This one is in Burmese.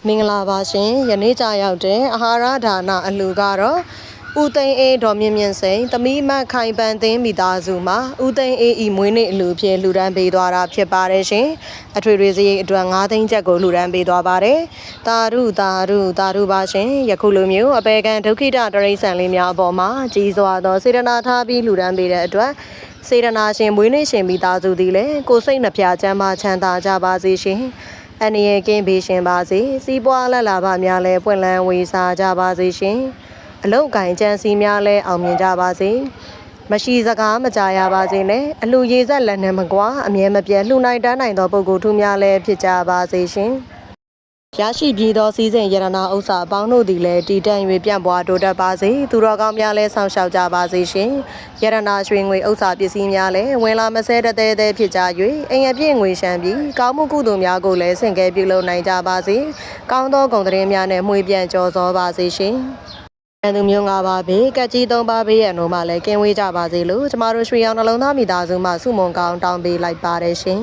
မင်္ဂလာပါရှင်ယနေ့ကြာရောက်တဲ့အာဟာရဒါနအလှူကတော့ဦးသိန်းအေးဒေါ်မြင့်မြင့်စိန်သမီးမခိုင်ပန်သိန်းမိသားစုမှာဦးသိန်းအေးဤမွေးနေ့အလှူဖြင့်လှူဒန်းပေးသွားတာဖြစ်ပါတယ်ရှင်အထွေထွေစရိတ်အတွက်9သိန်းကျပ်ကိုလှူဒန်းပေးသွားပါတယ်တာရုပါရှင်ယခုလိုမျိုးအပေကံဒုက္ခိတတရိษံလေးများအပေါ်မှာကြီးစွာသောစေတနာထားပြီးလှူဒန်းပေးတဲ့အတွက်စေတနာရှင်မွေးနေ့ရှင်မိသားစုသည်လည်းကိုယ်စိတ်နှဖျားချမ်းသာချမ်းသာကြပါစေရှင်အနေရကင်းပေးရှင်ပါစေစီးပွားလက်လာပါများလဲပွင့်လန်းဝေစားကြပါစေရှင်အလုတ်ကင်ကြံစီများလဲအောင်မြင်ကြပါစေမရှိစကားမကြရပါစေနဲ့အလှရေးဆက်လက်နဲ့မကွာအမြဲမပြတ်လှူနိုင်တန်းနိုင်သောပုဂ္ဂိုလ်ထူးများလဲဖြစ်ကြပါစေရှင်ရရှိပြီးသောစီစဉ်ရတနာဥစ္စာအပေါင်းတို့သည်လည်းတည်တံ့၍ပြန့်ပွားတိုးတက်ပါစေသူတော်ကောင်းများလည်းဆောင်ရှောက်ကြပါစေရှင်ရတနာရွှေငွေဥစ္စာပစ္စည်းများလည်းဝင်လာမဆဲတဲ့တဲ့ဖြစ်ကြ၍အိမ်အပြည့်ငွေရှမ်းပြီးကောင်းမှုကုသိုလ်များကိုလည်းဆင့်ကဲပြုလုပ်နိုင်ကြပါစေကောင်းသောဂုဏ်သတင်းများနဲ့မှွေပြန်ကြော်စောပါစေရှင်သူမျိုး၅ပါးဘေးကက်ကြီး၃ပါးဘေးရန်တို့မှလည်းကင်းဝေးကြပါစေလို့ကျမတို့ရွှေရောင်နှလုံးသားမိသားစုမှဆုမွန်ကောင်းတောင်းပေးလိုက်ပါတယ်ရှင်